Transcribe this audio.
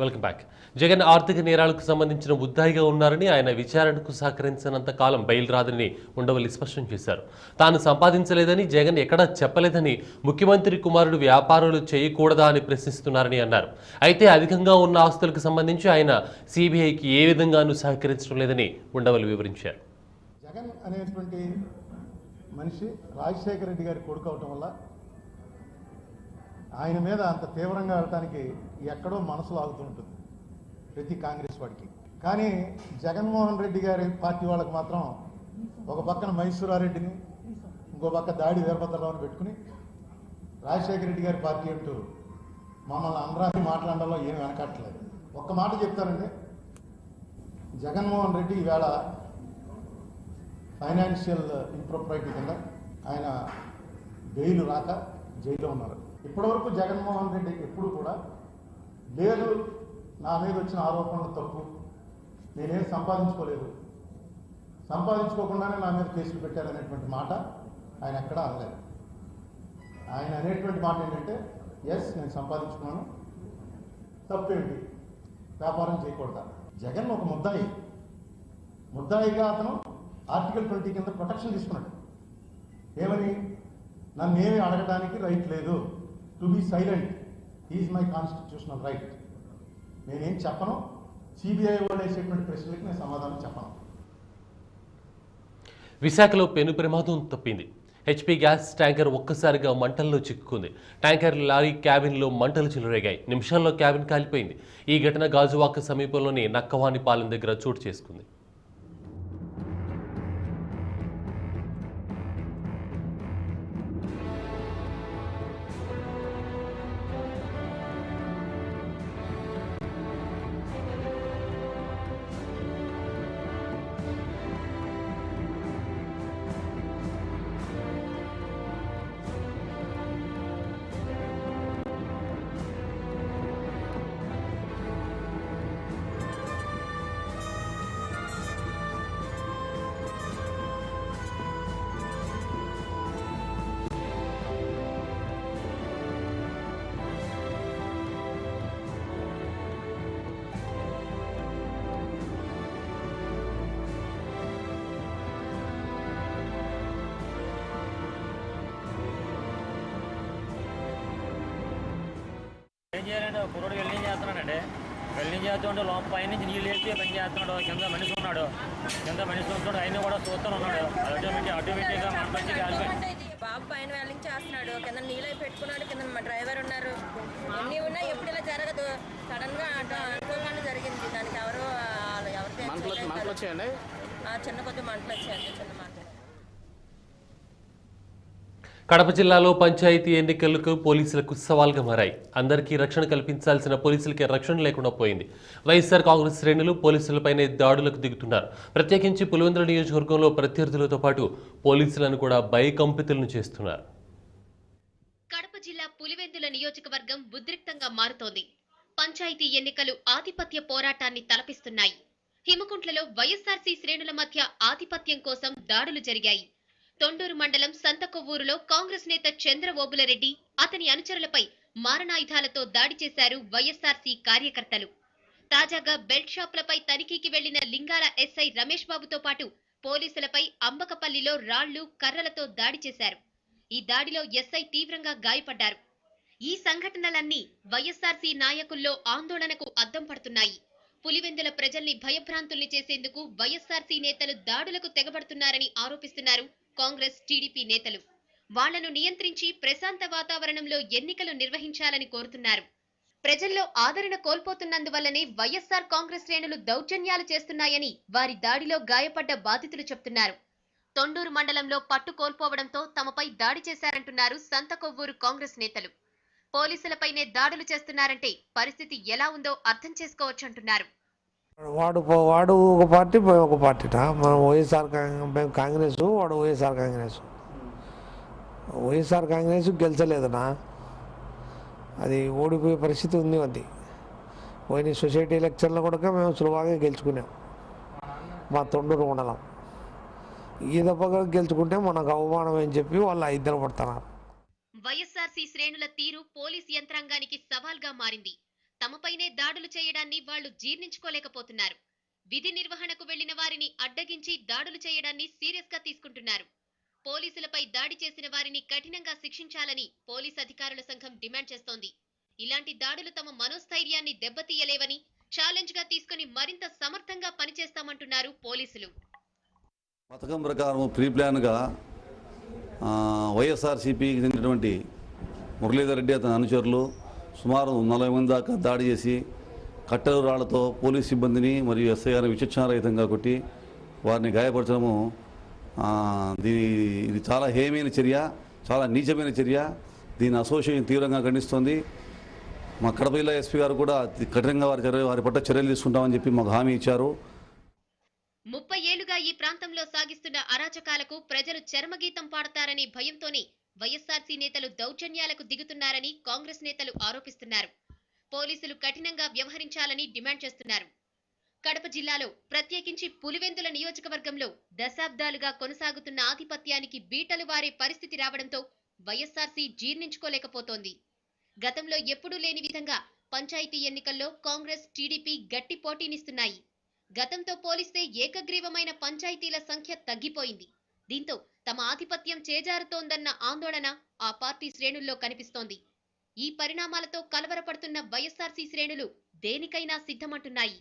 Welcome back. Jagan ఆర్థిక నేరాలకు సంబంధించిన ముద్దాయిగా ఉన్నారని, ఆయన విచారణకు సహకరించినంత కాలం బెయిల్ రాదని ఉండవల్లి స్పష్టం చేశారు. తాను సంపాదించలేదని జగన్ ఎక్కడా చెప్పలేదని, ముఖ్యమంత్రి కుమారుడు వ్యాపారాలు చేయకూడదా అని ప్రశ్నిస్తున్నారని అన్నారు. అయితే అధికంగా ఉన్న ఆస్తులకు సంబంధించి ఆయన సిబిఐకి ఏ విధంగానూ సహకరించడం లేదని ఉండవల్లి వివరించారు. జగన్ అనేటువంటి మనిషి రాజశేఖర రెడ్డి గారి కొడుకు అవటం వల్ల ఆయన మీద అంత తీవ్రంగా వెళ్ళటానికి ఎక్కడో మనసు లాగుతూ ఉంటుంది ప్రతి కాంగ్రెస్ వాడికి. కానీ జగన్మోహన్ రెడ్డి గారి పార్టీ వాళ్ళకి మాత్రం ఒక పక్కన మైసూరారెడ్డిని, ఇంకో పక్క దాడి వీరభద్రరావుని పెట్టుకుని రాజశేఖర రెడ్డి గారి పార్టీ అంటూ మమ్మల్ని అందరాన్ని మాట్లాడడంలో ఏం వెనకట్లేదు. ఒక్క మాట చెప్తానండి, జగన్మోహన్ రెడ్డి ఈవేళ ఫైనాన్షియల్ ఇంప్రాపర్టీ కింద ఆయన బెయిల్ రాక జైల్లో ఉన్నారు. ఇప్పటివరకు జగన్మోహన్ రెడ్డి ఎప్పుడు కూడా లేదు, నా మీద వచ్చిన ఆరోపణలు తప్పు, నేనేం సంపాదించుకోలేదు, సంపాదించుకోకుండానే నా మీద కేసులు పెట్టారనేటువంటి మాట ఆయన ఎక్కడా అనలేదు. ఆయన అనేటువంటి మాట ఏంటంటే, ఎస్ నేను సంపాదించుకున్నాను, తప్పేంటి, వ్యాపారం చేయకూడదా. జగన్ ఒక ముద్దాయిగా అతను ఆర్టికల్ 20 కింద ప్రొటెక్షన్ తీసుకున్నాడు. ఏమని, నన్ను ఏమి అడగడానికి రైట్ లేదు, to be silent is my constitutional right, నేనేం చెప్పను, సిబిఐ వాళ్ళు వేసేటువంటి ప్రశ్నలకి నేను సమాధానం చెప్పను. విశాఖలో పెను ప్రమాదం తప్పింది. హెచ్పీ గ్యాస్ ట్యాంకర్ ఒక్కసారిగా మంటల్లో చిక్కుకుంది. ట్యాంకర్ లారీ క్యాబిన్లో మంటలు చెలరేగాయి. నిమిషాల్లో క్యాబిన్ కాలిపోయింది. ఈ ఘటన గాజువాక సమీపంలోని నక్కవానిపాలెం దగ్గర చోటు చేసుకుంది. ఏం చేయాలంటే కుర్రోడు వెల్డింగ్ చేస్తున్నానండి. వెల్డింగ్ చేస్తుంటే లోపల పై నుంచి నీళ్ళు వేసి పని చేస్తున్నాడు. కింద మనిషి ఉన్నాడు, కింద మనిషి ఉంటున్నాడు, ఆయన కూడా చూస్తూ ఉన్నాడు. ఆటోమేటిక్గా మన మంచి బాబు పైన వెల్డింగ్ చేస్తున్నాడు, కింద నీళ్ళు పెట్టుకున్నాడు, కింద మా డ్రైవర్ ఉన్నారు. అన్నీ ఉన్నాయి, ఎప్పుడు ఇలా జరగదు, సడన్ గా అనుకోగానే జరిగింది. దానికి చిన్న కొద్ది మంటలు వచ్చాయండి, చిన్న మంటలు. కడప జిల్లాలో పంచాయతీ ఎన్నికలకు పోలీసులకు సవాల్గా మారాయి. అందరికీ రక్షణ కల్పించాల్సిన పోలీసులకే రక్షణ లేకుండా పోయింది. వైఎస్ఆర్ కాంగ్రెస్ శ్రేణులు పోలీసులపైనే దాడులకు దిగుతున్నారు. ప్రత్యేకించి పులివెందుల నియోజకవర్గంలో ప్రత్యర్థులతో పాటు పోలీసులను కూడా భయకంపితులను చేస్తున్నారు. కడప జిల్లా పులివెందుల నియోజకవర్గం ఉద్రిక్తంగా మారుతోంది. పంచాయతీ ఎన్నికలు ఆధిపత్య పోరాటాన్ని తలపిస్తున్నాయి. హిమకుంట్లలో వైఎస్ఆర్సీ శ్రేణుల మధ్య ఆధిపత్యం కోసం దాడులు జరిగాయి. తొండూరు మండలం సంతకొవ్వూరులో కాంగ్రెస్ నేత చంద్రఓబులరెడ్డి, అతని అనుచరులపై మారణాయుధాలతో దాడి చేశారు వైఎస్ఆర్సీ కార్యకర్తలు. తాజాగా బెల్ట్ షాపులపై తనిఖీకి వెళ్లిన లింగాల ఎస్ఐ రమేష్ బాబుతో పాటు పోలీసులపై అంబకపల్లిలో రాళ్లు, కర్రలతో దాడి చేశారు. ఈ దాడిలో ఎస్ఐ తీవ్రంగా గాయపడ్డారు. ఈ సంఘటనలన్నీ వైఎస్ఆర్సీ నాయకుల్లో ఆందోళనకు అద్దం పడుతున్నాయి. పులివెందుల ప్రజల్ని భయభ్రాంతుల్ని చేసేందుకు వైఎస్ఆర్సీ నేతలు దాడులకు తెగబడుతున్నారని ఆరోపిస్తున్నారు కాంగ్రెస్, టీడీపీ నేతలు. వాళ్లను నియంత్రించి ప్రశాంత వాతావరణంలో ఎన్నికలు నిర్వహించాలని కోరుతున్నారు. ప్రజల్లో ఆదరణ కోల్పోతున్నందువల్లనే వైఎస్ఆర్ కాంగ్రెస్ శ్రేణులు దౌర్జన్యాలు చేస్తున్నాయని వారి దాడిలో గాయపడ్డ బాధితులు చెప్తున్నారు. తొండూరు మండలంలో పట్టు కోల్పోవడంతో తమపై దాడి చేశారంటున్నారు సంతకొవ్వూరు కాంగ్రెస్ నేతలు. పోలీసులపైనే దాడులు చేస్తున్నారంటే పరిస్థితి ఎలా ఉందో అర్థం చేసుకోవచ్చంటున్నారు. వాడు ఒక పార్టీ ఒక పార్టీనా, మనం వైఎస్ఆర్ కాంగ్రెస్, వాడు వైఎస్ఆర్ కాంగ్రెస్ గెలిచలేదనా, అది ఓడిపోయే పరిస్థితి ఉంది. అది పోయిన సొసైటీ ఎలక్షన్లో కూడా మేము సులభంగా గెలుచుకున్నాం మా తొండూరు మండలం. ఈ దెబ్బగా గెలుచుకుంటే మనకు అవమానం అని చెప్పి వాళ్ళు ఇద్దరు పడుతున్నారు. వైఎస్ఆర్సీ శ్రేణుల తీరు పోలీస్ యంత్రాంగానికి సవాల్గా మారింది. తమపైనే దాడులు చేయడాన్ని వాళ్లు జీర్ణించుకోలేకపోతున్నారు. విధి నిర్వహణకు వెళ్లిన వారిని అడ్డగించి దాడులు చేయడాన్ని సీరియస్ గా తీసుకుంటున్నారు. పోలీసులపై దాడి చేసిన వారిని కఠినంగా శిక్షించాలని పోలీస్ అధికారుల సంఘం డిమాండ్ చేస్తోంది. ఇలాంటి దాడులు తమ మనోస్థైర్యాన్ని దెబ్బతీయలేవని ఛాలెంజ్ గా తీసుకుని మరింత సమర్థంగా పనిచేస్తామంటున్నారు పోలీసులు. పథకం ప్రకారం ప్రీ ప్లాన్గా వైఎస్ఆర్సీపీకి చెందినటువంటి మురళీధర్ రెడ్డి అతని అనుచరులు సుమారు 40 మంది దాకా దాడి చేసి కట్టెల రాళ్లతో పోలీస్ సిబ్బందిని మరియు ఎస్ఐ గారిని విచక్షణారహితంగా కొట్టి వారిని గాయపరచడము ఇది చాలా హేయమైన చర్య, చాలా నీచమైన చర్య. దీని అసోసియేషన్ తీవ్రంగా ఖండిస్తోంది. మా కడప జిల్లా ఎస్పీ గారు కూడా కఠినంగా వారి పట్ల చర్యలు తీసుకుంటామని చెప్పి మాకు హామీ ఇచ్చారు. 30 ఏళ్లుగా ఈ ప్రాంతంలో సాగిస్తున్న అరాచకాలకు ప్రజలు చరమగీతం పాడతారనే భయంతోనే వైఎస్ఆర్సీ నేతలు దౌర్జన్యాలకు దిగుతున్నారని కాంగ్రెస్ నేతలు ఆరోపిస్తున్నారు. పోలీసులు కఠినంగా వ్యవహరించాలని డిమాండ్ చేస్తున్నారు. కడప జిల్లాలో ప్రత్యేకించి పులివెందుల నియోజకవర్గంలో దశాబ్దాలుగా కొనసాగుతున్న ఆధిపత్యానికి బీటలు వారే పరిస్థితి రావడంతో వైఎస్ఆర్సీ జీర్ణించుకోలేకపోతోంది. గతంలో ఎప్పుడూ లేని విధంగా పంచాయతీ ఎన్నికల్లో కాంగ్రెస్, టీడీపీ గట్టి పోటీనిస్తున్నాయి. గతంతో పోలిస్తే ఏకగ్రీవమైన పంచాయతీల సంఖ్య తగ్గిపోయింది. దీంతో తమ ఆధిపత్యం చేజారుతోందన్న ఆందోళన ఆ పార్టీ శ్రేణుల్లో కనిపిస్తోంది. ఈ పరిణామాలతో కలవరపడుతున్న వైఎస్ఆర్సీ శ్రేణులు దేనికైనా సిద్ధమంటున్నాయి.